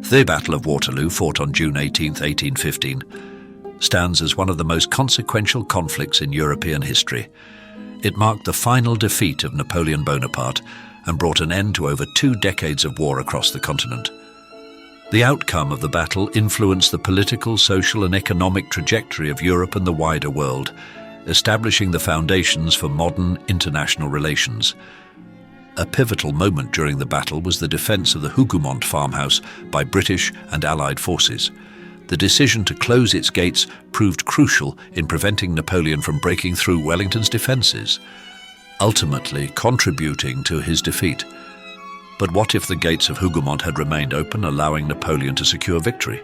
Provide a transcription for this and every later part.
The Battle of Waterloo, fought on June 18, 1815, stands as one of the most consequential conflicts in European history. It marked the final defeat of Napoleon Bonaparte and brought an end to over 2 decades of war across the continent. The outcome of the battle influenced the political, social and economic trajectory of Europe and the wider world, establishing the foundations for modern international relations. A pivotal moment during the battle was the defence of the Hougoumont farmhouse by British and Allied forces. The decision to close its gates proved crucial in preventing Napoleon from breaking through Wellington's defences, ultimately contributing to his defeat. But what if the gates of Hougoumont had remained open, allowing Napoleon to secure victory?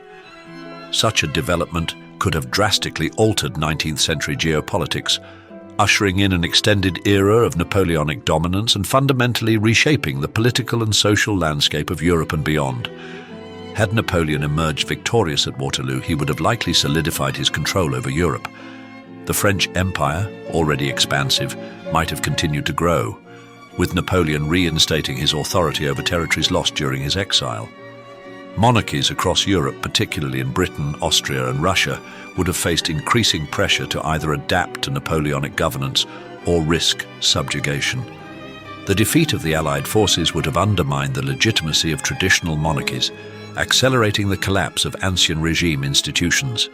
Such a development could have drastically altered 19th century geopolitics, ushering in an extended era of Napoleonic dominance and fundamentally reshaping the political and social landscape of Europe and beyond. Had Napoleon emerged victorious at Waterloo, he would have likely solidified his control over Europe. The French Empire, already expansive, might have continued to grow, with Napoleon reinstating his authority over territories lost during his exile. Monarchies across Europe, particularly in Britain, Austria and Russia, would have faced increasing pressure to either adapt to Napoleonic governance or risk subjugation. The defeat of the Allied forces would have undermined the legitimacy of traditional monarchies, accelerating the collapse of ancien regime institutions.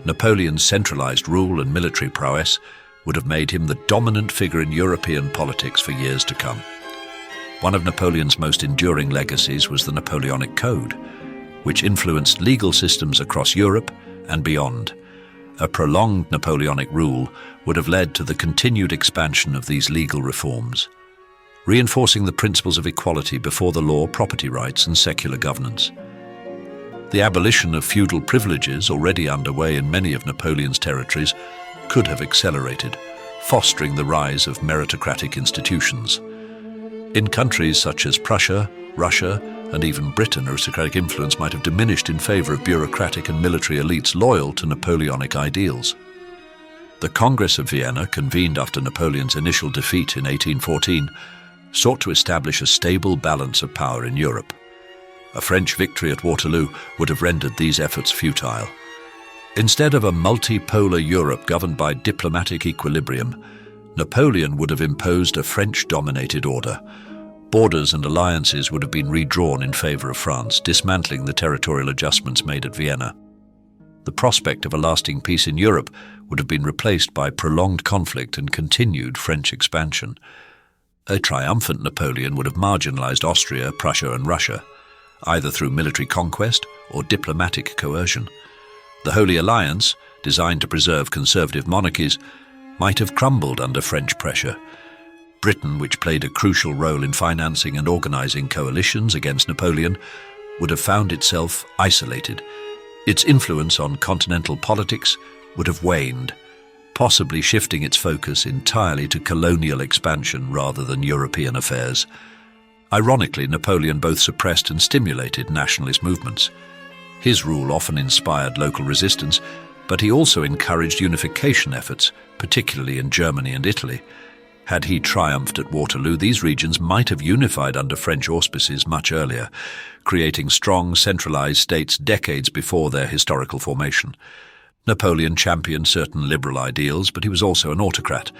Napoleon's centralized rule and military prowess would have made him the dominant figure in European politics for years to come. One of Napoleon's most enduring legacies was the Napoleonic Code, which influenced legal systems across Europe and beyond. A prolonged Napoleonic rule would have led to the continued expansion of these legal reforms, reinforcing the principles of equality before the law, property rights, and secular governance. The abolition of feudal privileges, already underway in many of Napoleon's territories, could have accelerated, fostering the rise of meritocratic institutions. In countries such as Prussia, Russia, and even Britain, aristocratic influence might have diminished in favor of bureaucratic and military elites loyal to Napoleonic ideals. The Congress of Vienna, convened after Napoleon's initial defeat in 1814, sought to establish a stable balance of power in Europe. A French victory at Waterloo would have rendered these efforts futile. Instead of a multipolar Europe governed by diplomatic equilibrium, Napoleon would have imposed a French-dominated order. Borders and alliances would have been redrawn in favor of France, dismantling the territorial adjustments made at Vienna. The prospect of a lasting peace in Europe would have been replaced by prolonged conflict and continued French expansion. A triumphant Napoleon would have marginalized Austria, Prussia and Russia, either through military conquest or diplomatic coercion. The Holy Alliance, designed to preserve conservative monarchies, might have crumbled under French pressure. Britain, which played a crucial role in financing and organizing coalitions against Napoleon, would have found itself isolated. Its influence on continental politics would have waned, possibly shifting its focus entirely to colonial expansion rather than European affairs. Ironically, Napoleon both suppressed and stimulated nationalist movements. His rule often inspired local resistance, but he also encouraged unification efforts, particularly in Germany and Italy. Had he triumphed at Waterloo, these regions might have unified under French auspices much earlier, creating strong, centralized states decades before their historical formation. Napoleon championed certain liberal ideals, but he was also an autocrat.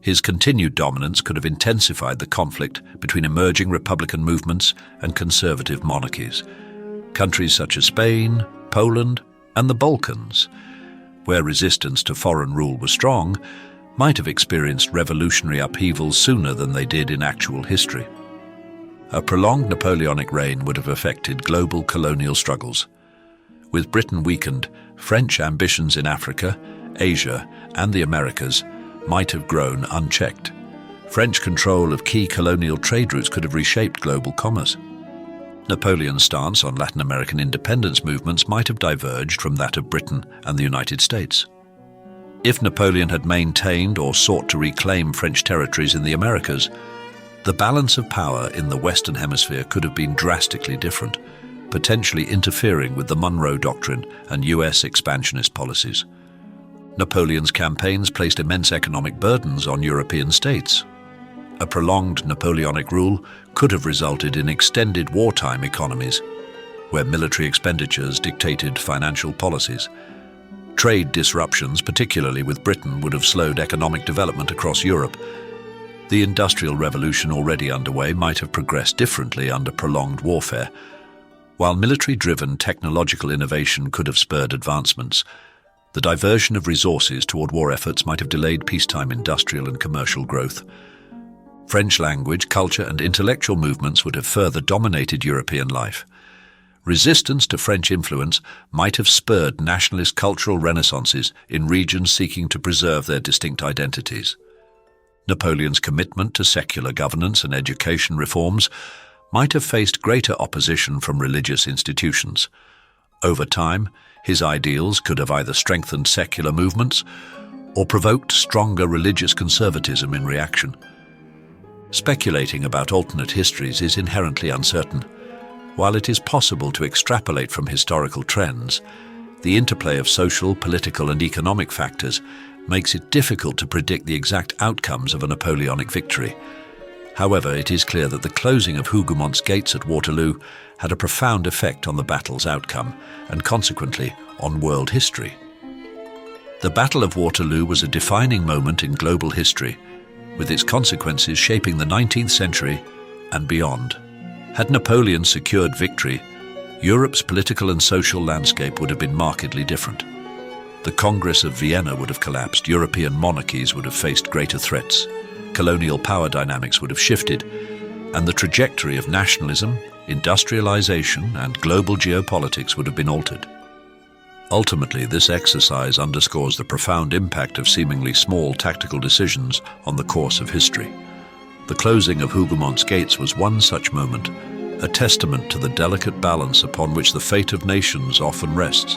His continued dominance could have intensified the conflict between emerging republican movements and conservative monarchies. Countries such as Spain, Poland, and the Balkans, where resistance to foreign rule was strong, might have experienced revolutionary upheaval sooner than they did in actual history. A prolonged Napoleonic reign would have affected global colonial struggles. With Britain weakened, French ambitions in Africa, Asia, and the Americas might have grown unchecked. French control of key colonial trade routes could have reshaped global commerce. Napoleon's stance on Latin American independence movements might have diverged from that of Britain and the United States. If Napoleon had maintained or sought to reclaim French territories in the Americas, the balance of power in the Western Hemisphere could have been drastically different, potentially interfering with the Monroe Doctrine and US expansionist policies. Napoleon's campaigns placed immense economic burdens on European states. A prolonged Napoleonic rule could have resulted in extended wartime economies. where military expenditures dictated financial policies. Trade disruptions, particularly with Britain, would have slowed economic development across Europe. The Industrial Revolution already underway might have progressed differently under prolonged warfare. While military-driven technological innovation could have spurred advancements, the diversion of resources toward war efforts might have delayed peacetime industrial and commercial growth. French language, culture, and intellectual movements would have further dominated European life. Resistance to French influence might have spurred nationalist cultural renaissances in regions seeking to preserve their distinct identities. Napoleon's commitment to secular governance and education reforms might have faced greater opposition from religious institutions. Over time, his ideals could have either strengthened secular movements or provoked stronger religious conservatism in reaction. Speculating about alternate histories is inherently uncertain. While it is possible to extrapolate from historical trends, the interplay of social, political, and economic factors makes it difficult to predict the exact outcomes of a Napoleonic victory. However, it is clear that the closing of Hougoumont gates at Waterloo had a profound effect on the battle's outcome and consequently on world history. The Battle of Waterloo was a defining moment in global history, with its consequences shaping the 19th century and beyond. Had Napoleon secured victory, Europe's political and social landscape would have been markedly different. The Congress of Vienna would have collapsed, European monarchies would have faced greater threats, colonial power dynamics would have shifted, and the trajectory of nationalism, industrialization, and global geopolitics would have been altered. Ultimately, this exercise underscores the profound impact of seemingly small tactical decisions on the course of history. The closing of Hougoumont gates was one such moment, a testament to the delicate balance upon which the fate of nations often rests.